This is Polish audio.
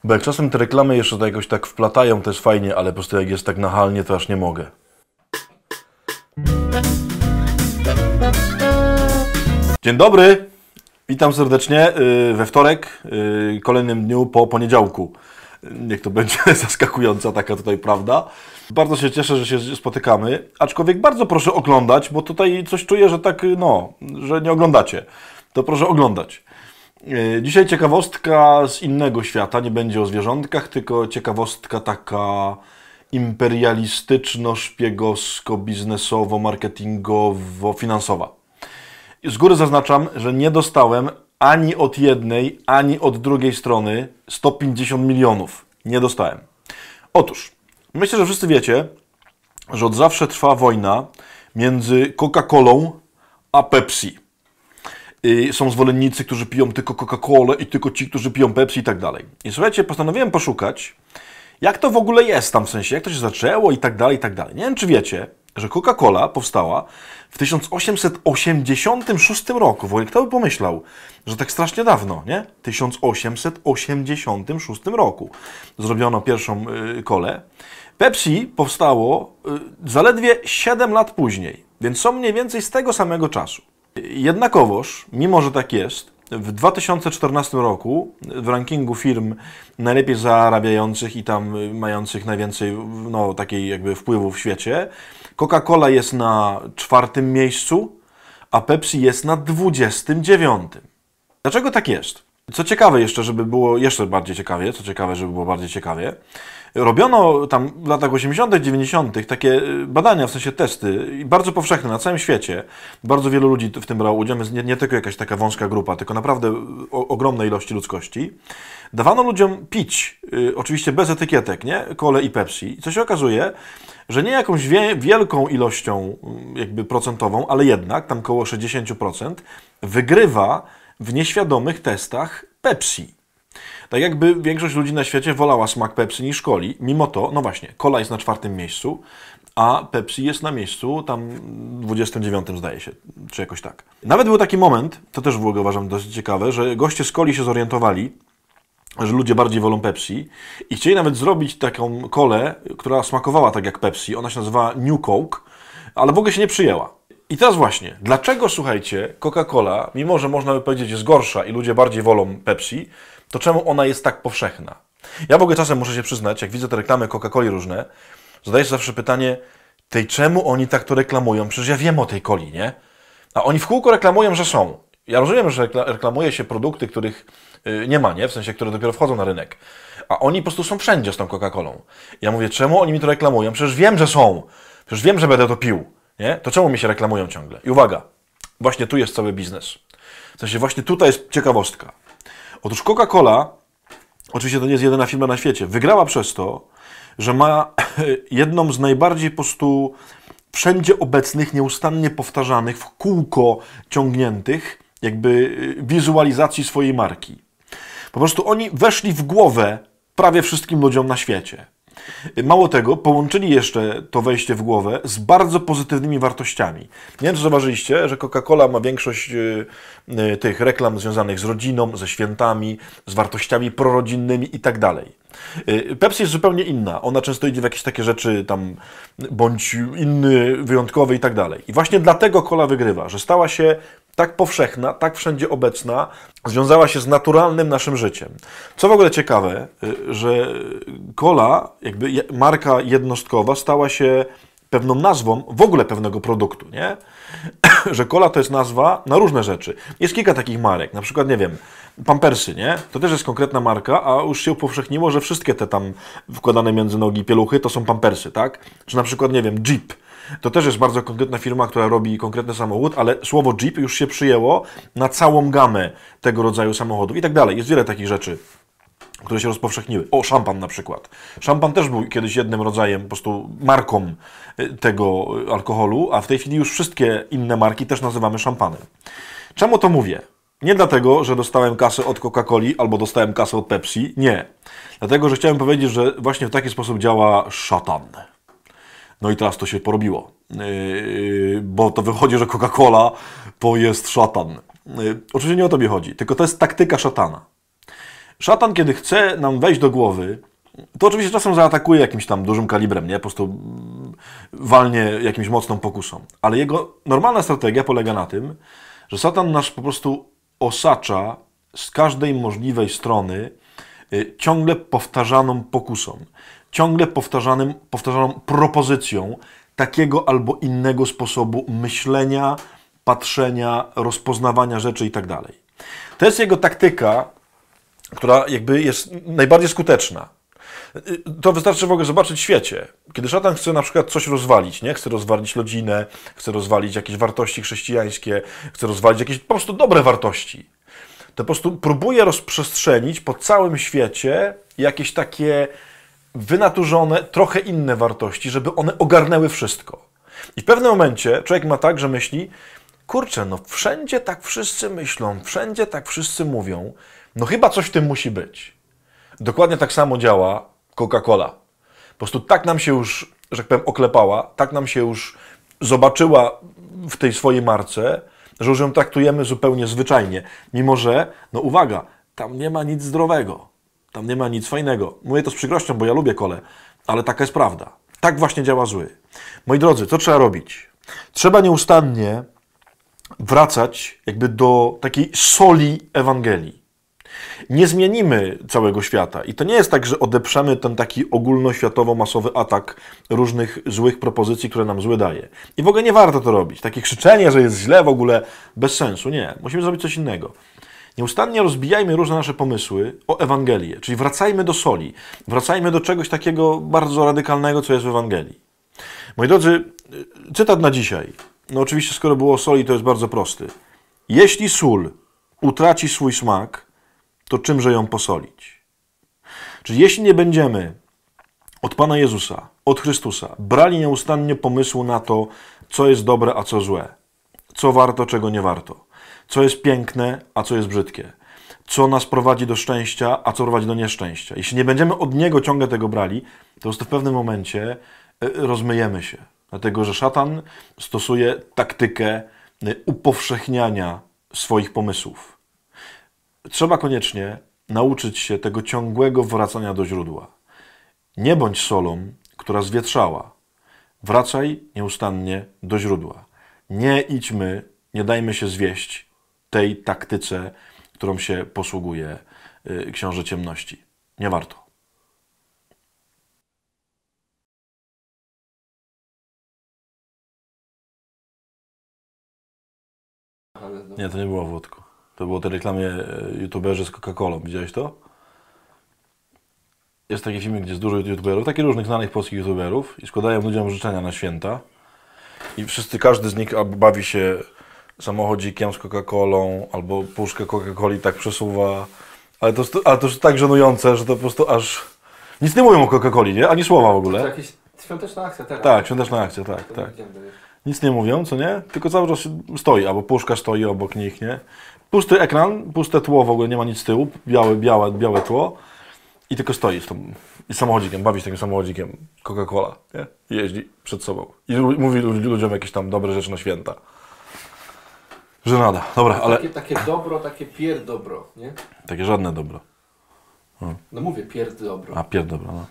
Bo jak czasem te reklamy jeszcze to jakoś tak wplatają, to jest fajnie, ale po prostu jak jest tak nachalnie, to aż nie mogę. Dzień dobry! Witam serdecznie we wtorek, kolejnym dniu po poniedziałku. Niech to będzie zaskakująca taka tutaj prawda. Bardzo się cieszę, że się spotykamy, aczkolwiek bardzo proszę oglądać, bo tutaj coś czuję, że tak, że nie oglądacie. To proszę oglądać. Dzisiaj ciekawostka z innego świata, nie będzie o zwierzątkach, tylko ciekawostka taka imperialistyczno-szpiegowsko-biznesowo-marketingowo-finansowa. Z góry zaznaczam, że nie dostałem ani od jednej, ani od drugiej strony 150 milionów. Nie dostałem. Otóż, myślę, że wszyscy wiecie, że od zawsze trwa wojna między Coca-Colą a Pepsi. Są zwolennicy, którzy piją tylko Coca-Colę i tylko ci, którzy piją Pepsi i tak dalej. I słuchajcie, postanowiłem poszukać, jak to w ogóle jest tam, w sensie, jak to się zaczęło i tak dalej, i tak dalej. Nie wiem, czy wiecie, że Coca-Cola powstała w 1886 roku. W ogóle kto by pomyślał, że tak strasznie dawno, nie? W 1886 roku zrobiono pierwszą kolę. Pepsi powstało zaledwie 7 lat później, więc są mniej więcej z tego samego czasu. Jednakowoż, mimo że tak jest, w 2014 roku w rankingu firm najlepiej zarabiających i tam mających najwięcej takiej jakby wpływu w świecie, Coca-Cola jest na 4. miejscu, a Pepsi jest na 29. Dlaczego tak jest? Co ciekawe jeszcze, żeby było jeszcze bardziej ciekawie, robiono tam w latach 80., 90. takie badania, w sensie testy, bardzo powszechne na całym świecie. Bardzo wielu ludzi w tym brało udział, nie tylko jakaś taka wąska grupa, tylko naprawdę ogromnej ilości ludzkości. Dawano ludziom pić, oczywiście bez etykietek, nie? Kolę i Pepsi. I co się okazuje, że nie jakąś wielką ilością jakby procentową, ale jednak, tam około 60%, wygrywa w nieświadomych testach Pepsi. Tak jakby większość ludzi na świecie wolała smak Pepsi niż coli. Mimo to, no właśnie, cola jest na 4. miejscu, a Pepsi jest na miejscu tam 29, zdaje się, czy jakoś tak. Nawet był taki moment, to też w ogóle uważam dosyć ciekawe, że goście z coli się zorientowali, że ludzie bardziej wolą Pepsi i chcieli nawet zrobić taką kolę, która smakowała tak jak Pepsi. Ona się nazywa New Coke, ale w ogóle się nie przyjęła. I teraz właśnie, dlaczego, słuchajcie, Coca-Cola, mimo że można by powiedzieć jest gorsza i ludzie bardziej wolą Pepsi, to czemu ona jest tak powszechna? Ja w ogóle czasem muszę się przyznać, jak widzę te reklamy Coca-Coli różne, zadaję sobie zawsze pytanie, czemu oni tak to reklamują? Przecież ja wiem o tej coli, nie? A oni w kółko reklamują, że są. Ja rozumiem, że reklamuje się produkty, których nie ma, nie? W sensie, które dopiero wchodzą na rynek. A oni po prostu są wszędzie z tą Coca-Colą. Ja mówię, czemu oni mi to reklamują? Przecież wiem, że są. Przecież wiem, że będę to pił. Nie? To czemu mi się reklamują ciągle? I uwaga, właśnie tu jest cały biznes. W sensie właśnie tutaj jest ciekawostka. Otóż Coca-Cola, oczywiście to nie jest jedyna firma na świecie, wygrała przez to, że ma jedną z najbardziej po prostu wszędzie obecnych, nieustannie powtarzanych, w kółko ciągniętych jakby wizualizacji swojej marki. Po prostu oni weszli w głowę prawie wszystkim ludziom na świecie. Mało tego, połączyli jeszcze to wejście w głowę z bardzo pozytywnymi wartościami. Nie wiem, czy zauważyliście, że Coca-Cola ma większość tych reklam związanych z rodziną, ze świętami, z wartościami prorodzinnymi i tak dalej. Pepsi jest zupełnie inna. Ona często idzie w jakieś takie rzeczy tam, bądź inny, wyjątkowy i tak dalej. I właśnie dlatego cola wygrywa, że stała się tak powszechna, tak wszędzie obecna, związała się z naturalnym naszym życiem. Co w ogóle ciekawe, że cola, jakby marka jednostkowa, stała się pewną nazwą w ogóle pewnego produktu, nie? Że cola to jest nazwa na różne rzeczy. Jest kilka takich marek, na przykład, nie wiem, Pampersy, nie? To też jest konkretna marka, a już się upowszechniło, że wszystkie te tam wkładane między nogi pieluchy to są Pampersy, tak? Czy na przykład, nie wiem, Jeep. To też jest bardzo konkretna firma, która robi konkretny samochód, ale słowo Jeep już się przyjęło na całą gamę tego rodzaju samochodów i tak dalej. Jest wiele takich rzeczy, które się rozpowszechniły. O, szampan na przykład. Szampan też był kiedyś jednym rodzajem, po prostu marką tego alkoholu, a w tej chwili już wszystkie inne marki też nazywamy szampanem. Czemu to mówię? Nie dlatego, że dostałem kasę od Coca-Coli albo dostałem kasę od Pepsi. Nie. Dlatego, że chciałem powiedzieć, że właśnie w taki sposób działa szatan. No i teraz to się porobiło. Bo to wychodzi, że Coca-Cola to jest szatan. Oczywiście nie o to mi chodzi, tylko to jest taktyka szatana. Szatan, kiedy chce nam wejść do głowy, to oczywiście czasem zaatakuje jakimś tam dużym kalibrem, nie? Po prostu walnie jakimś mocną pokusą. Ale jego normalna strategia polega na tym, że szatan nas po prostu osacza z każdej możliwej strony ciągle powtarzaną pokusą, ciągle powtarzaną propozycją takiego albo innego sposobu myślenia, patrzenia, rozpoznawania rzeczy i tak dalej. To jest jego taktyka, która jakby jest najbardziej skuteczna. To wystarczy w ogóle zobaczyć w świecie. Kiedy szatan chce na przykład coś rozwalić, nie? Chce rozwalić rodzinę, chce rozwalić jakieś wartości chrześcijańskie, chce rozwalić jakieś po prostu dobre wartości, to po prostu próbuje rozprzestrzenić po całym świecie jakieś takie wynaturzone, trochę inne wartości, żeby one ogarnęły wszystko. I w pewnym momencie człowiek ma tak, że myśli, kurczę, no wszędzie tak wszyscy myślą, wszędzie tak wszyscy mówią, no chyba coś w tym musi być. Dokładnie tak samo działa Coca-Cola. Po prostu tak nam się już, że tak powiem, oklepała, tak nam się już zobaczyła w tej swojej marce, że już ją traktujemy zupełnie zwyczajnie. Mimo że, no uwaga, tam nie ma nic zdrowego, tam nie ma nic fajnego. Mówię to z przykrością, bo ja lubię kolę, ale taka jest prawda. Tak właśnie działa zły. Moi drodzy, co trzeba robić? Trzeba nieustannie wracać jakby do takiej soli Ewangelii. Nie zmienimy całego świata i to nie jest tak, że odeprzemy ten taki ogólnoświatowo-masowy atak różnych złych propozycji, które nam zły daje. I w ogóle nie warto to robić. Takie krzyczenie, że jest źle w ogóle bez sensu. Nie. Musimy zrobić coś innego. Nieustannie rozbijajmy różne nasze pomysły o Ewangelię, czyli wracajmy do soli. Wracajmy do czegoś takiego bardzo radykalnego, co jest w Ewangelii. Moi drodzy, cytat na dzisiaj. No oczywiście, skoro było o soli, to jest bardzo prosty. Jeśli sól utraci swój smak, to czymże ją posolić? Czyli jeśli nie będziemy od Pana Jezusa, od Chrystusa, brali nieustannie pomysłu na to, co jest dobre, a co złe, co warto, czego nie warto, co jest piękne, a co jest brzydkie, co nas prowadzi do szczęścia, a co prowadzi do nieszczęścia. Jeśli nie będziemy od Niego ciągle tego brali, to po prostu w pewnym momencie rozmyjemy się. Dlatego, że szatan stosuje taktykę upowszechniania swoich pomysłów. Trzeba koniecznie nauczyć się tego ciągłego wracania do źródła. Nie bądź solą, która zwietrzała. Wracaj nieustannie do źródła. Nie idźmy, nie dajmy się zwieść tej taktyce, którą się posługuje książę ciemności. Nie warto. Nie, to nie było wódku. To było tej reklamie youtuberzy z Coca-Colą. Widziałeś to? Jest taki filmik, gdzie jest dużo youtuberów, takich różnych znanych polskich youtuberów i składają ludziom życzenia na święta. I wszyscy, każdy z nich albo bawi się samochodzikiem z Coca-Colą, albo puszkę Coca-Coli tak przesuwa. Ale to jest tak żenujące, że to po prostu aż... Nic nie mówią o Coca-Coli, nie? Ani słowa w ogóle. To jakaś świąteczna akcja teraz. Tak, świąteczna akcja, tak, tak. Nic nie mówią, co nie? Tylko cały czas stoi, albo puszka stoi obok nich, nie? Pusty ekran, puste tło, w ogóle nie ma nic z tyłu, białe tło i tylko stoi z tą samochodzikiem, bawi się takim samochodzikiem Coca-Cola, nie? I jeździ przed sobą i mówi ludziom jakieś tam dobre rzeczy na święta. Żenada, dobra, ale... Takie dobro, takie pierdobro, nie? Takie żadne dobro. No mówię pierdobro. A, pierdobro, no.